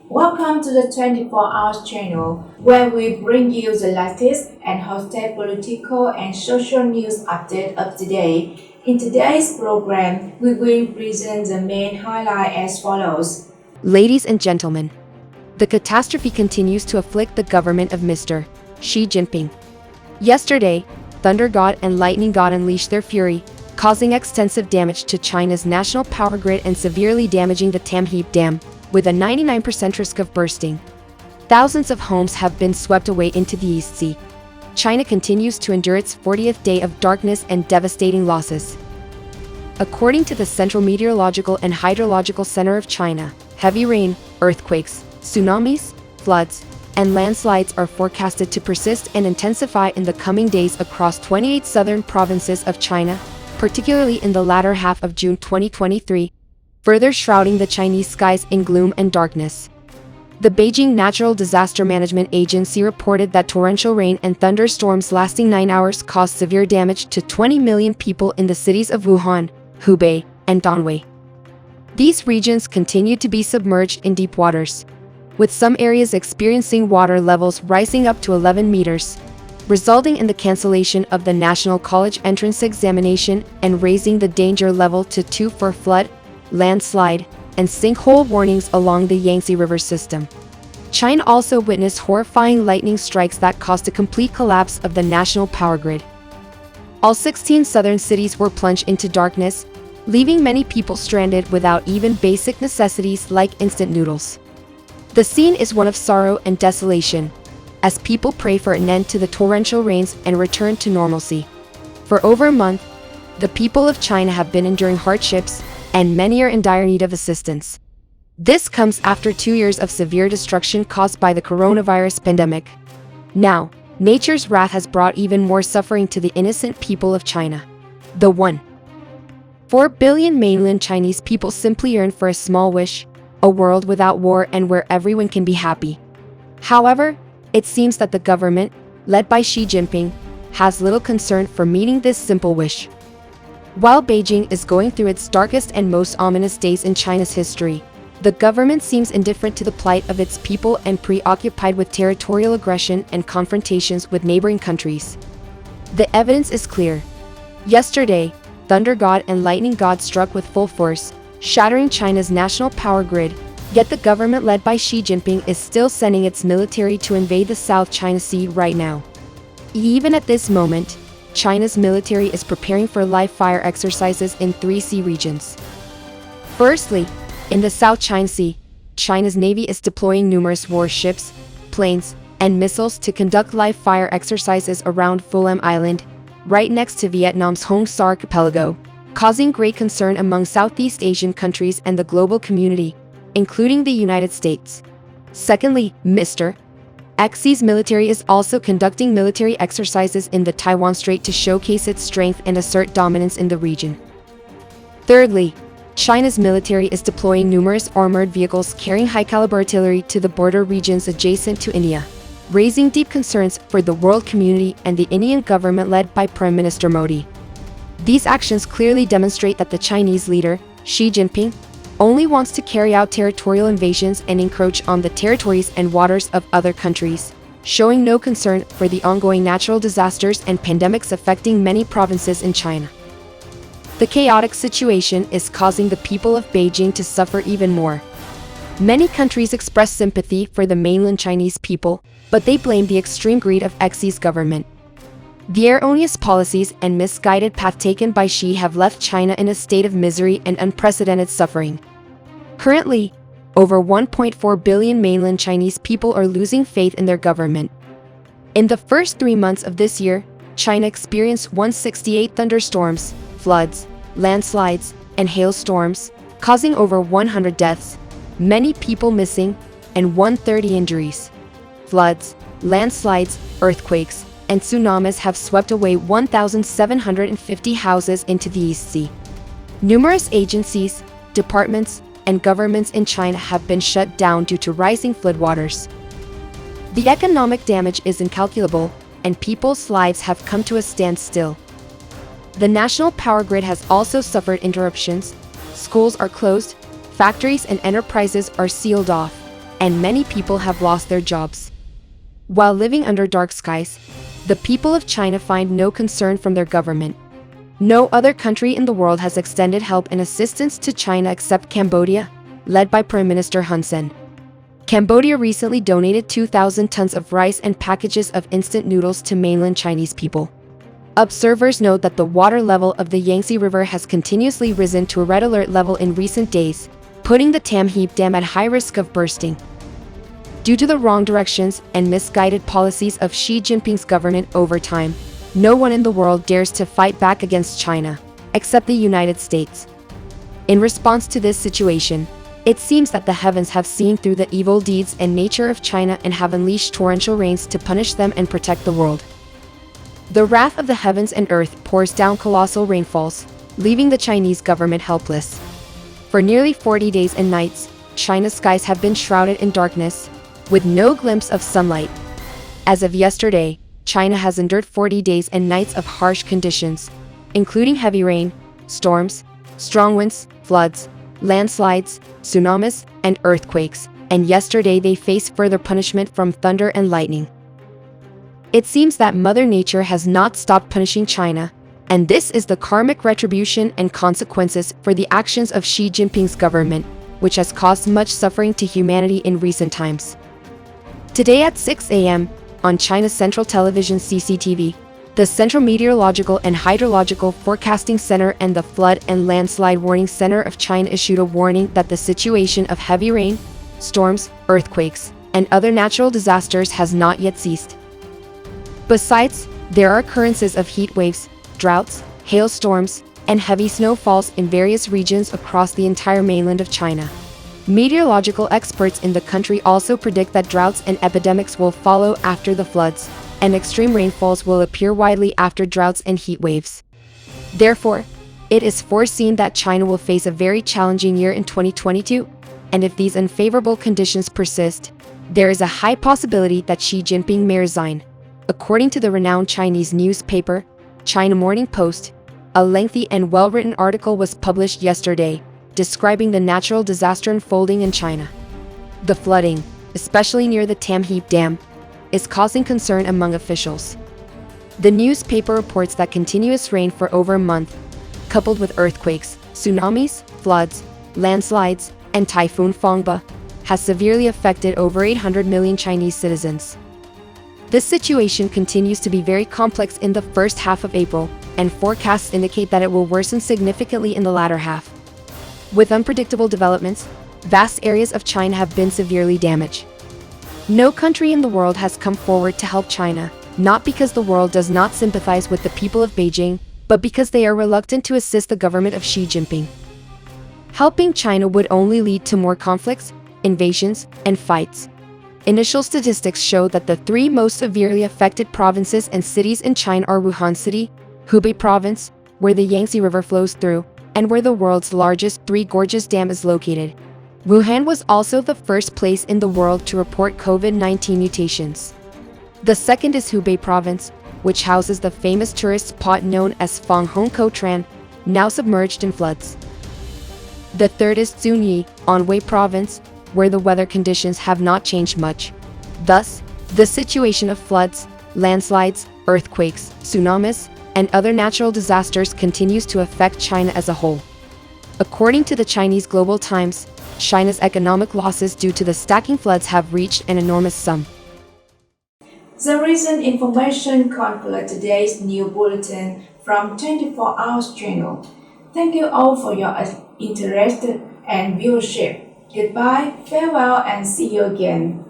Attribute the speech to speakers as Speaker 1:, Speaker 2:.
Speaker 1: Welcome to the 24 Hours channel, where we bring you the latest and hottest political and social news update of the day. In today's program, we will present the main highlight as follows.
Speaker 2: Ladies and gentlemen, the catastrophe continues to afflict the government of Mr. Xi Jinping. Yesterday, Thunder God and Lightning God unleashed their fury, causing extensive damage to China's national power grid and severely damaging the Tamheap Dam, with a 99% risk of bursting. Thousands of homes have been swept away into the East Sea. China continues to endure its 40th day of darkness and devastating losses. According to the Central Meteorological and Hydrological Center of China, heavy rain, earthquakes, tsunamis, floods, and landslides are forecasted to persist and intensify in the coming days across 28 southern provinces of China, particularly in the latter half of June 2023, further shrouding the Chinese skies in gloom and darkness. The Beijing Natural Disaster Management Agency reported that torrential rain and thunderstorms lasting 9 hours caused severe damage to 20 million people in the cities of Wuhan, Hubei, and Danwei. These regions continue to be submerged in deep waters, with some areas experiencing water levels rising up to 11 meters, resulting in the cancellation of the National College entrance examination and raising the danger level to 2 for flood, landslide, and sinkhole warnings along the Yangtze River system. China also witnessed horrifying lightning strikes that caused a complete collapse of the national power grid. All 16 southern cities were plunged into darkness, leaving many people stranded without even basic necessities like instant noodles. The scene is one of sorrow and desolation, as people pray for an end to the torrential rains and return to normalcy. For over a month, the people of China have been enduring hardships, and many are in dire need of assistance. This comes after 2 years of severe destruction caused by the coronavirus pandemic. Now, nature's wrath has brought even more suffering to the innocent people of China. The 1.4 billion mainland Chinese people simply yearn for a small wish, a world without war and where everyone can be happy. However, it seems that the government, led by Xi Jinping, has little concern for meeting this simple wish. While Beijing is going through its darkest and most ominous days in China's history, the government seems indifferent to the plight of its people and preoccupied with territorial aggression and confrontations with neighboring countries. The evidence is clear. Yesterday, Thunder God and Lightning God struck with full force, shattering China's national power grid, yet the government led by Xi Jinping is still sending its military to invade the South China Sea right now. Even at this moment, China's military is preparing for live fire exercises in 3 sea regions. Firstly, in the South China Sea, China's Navy is deploying numerous warships, planes, and missiles to conduct live fire exercises around Fulham Island, right next to Vietnam's Hong Sa archipelago, causing great concern among Southeast Asian countries and the global community, including the United States. Secondly, Mr. Xi's military is also conducting military exercises in the Taiwan Strait to showcase its strength and assert dominance in the region. Thirdly, China's military is deploying numerous armored vehicles carrying high-caliber artillery to the border regions adjacent to India, raising deep concerns for the world community and the Indian government led by Prime Minister Modi. These actions clearly demonstrate that the Chinese leader, Xi Jinping, only wants to carry out territorial invasions and encroach on the territories and waters of other countries, showing no concern for the ongoing natural disasters and pandemics affecting many provinces in China. The chaotic situation is causing the people of Beijing to suffer even more. Many countries express sympathy for the mainland Chinese people, but they blame the extreme greed of Xi's government. The erroneous policies and misguided path taken by Xi have left China in a state of misery and unprecedented suffering. Currently, over 1.4 billion mainland Chinese people are losing faith in their government. In the first 3 months of this year, China experienced 168 thunderstorms, floods, landslides, and hailstorms, causing over 100 deaths, many people missing, and 130 injuries. Floods, landslides, earthquakes, and tsunamis have swept away 1,750 houses into the East Sea. Numerous agencies, departments, and governments in China have been shut down due to rising floodwaters. The economic damage is incalculable, and people's lives have come to a standstill. The national power grid has also suffered interruptions. Schools are closed, factories and enterprises are sealed off, and many people have lost their jobs. While living under dark skies, the people of China find no concern from their government. No other country in the world has extended help and assistance to China except Cambodia, led by Prime Minister Hun Sen. Cambodia recently donated 2,000 tons of rice and packages of instant noodles to mainland Chinese people. Observers note that the water level of the Yangtze River has continuously risen to a red alert level in recent days, putting the Tam Heap Dam at high risk of bursting. Due to the wrong directions and misguided policies of Xi Jinping's government over time, no one in the world dares to fight back against China, except the United States. In response to this situation, it seems that the heavens have seen through the evil deeds and nature of China and have unleashed torrential rains to punish them and protect the world. The wrath of the heavens and earth pours down colossal rainfalls, leaving the Chinese government helpless. For nearly 40 days and nights, China's skies have been shrouded in darkness, with no glimpse of sunlight. As of yesterday, China has endured 40 days and nights of harsh conditions, including heavy rain, storms, strong winds, floods, landslides, tsunamis, and earthquakes, and yesterday they faced further punishment from thunder and lightning. It seems that Mother Nature has not stopped punishing China, and this is the karmic retribution and consequences for the actions of Xi Jinping's government, which has caused much suffering to humanity in recent times. Today at 6 a.m., on China's Central Television CCTV, the Central Meteorological and Hydrological Forecasting Center and the Flood and Landslide Warning Center of China issued a warning that the situation of heavy rain, storms, earthquakes, and other natural disasters has not yet ceased. Besides, there are occurrences of heat waves, droughts, hailstorms, and heavy snowfalls in various regions across the entire mainland of China. Meteorological experts in the country also predict that droughts and epidemics will follow after the floods, and extreme rainfalls will appear widely after droughts and heat waves. Therefore, it is foreseen that China will face a very challenging year in 2022, and if these unfavorable conditions persist, there is a high possibility that Xi Jinping may resign. According to the renowned Chinese newspaper, China Morning Post, a lengthy and well-written article was published yesterday, describing the natural disaster unfolding in China. The flooding, especially near the Tam Heap Dam, is causing concern among officials. The newspaper reports that continuous rain for over a month, coupled with earthquakes, tsunamis, floods, landslides, and Typhoon Fangba, has severely affected over 800 million Chinese citizens. This situation continues to be very complex in the first half of April, and forecasts indicate that it will worsen significantly in the latter half. With unpredictable developments, vast areas of China have been severely damaged. No country in the world has come forward to help China, not because the world does not sympathize with the people of Beijing, but because they are reluctant to assist the government of Xi Jinping. Helping China would only lead to more conflicts, invasions, and fights. Initial statistics show that the three most severely affected provinces and cities in China are Wuhan City, Hubei Province, where the Yangtze River flows through, and where the world's largest Three Gorges Dam is located. Wuhan was also the first place in the world to report COVID-19 mutations. The second is Hubei Province, which houses the famous tourist spot known as Fanghongkou Tran, now submerged in floods. The third is Zunyi, Anhui Province, where the weather conditions have not changed much. Thus, the situation of floods, landslides, earthquakes, tsunamis, and other natural disasters continues to affect China as a whole. According to the Chinese Global Times, China's economic losses due to the stacking floods have reached an enormous sum.
Speaker 1: The recent information concludes today's new bulletin from 24 Hours Channel. Thank you all for your interest and viewership. Goodbye, farewell, and see you again.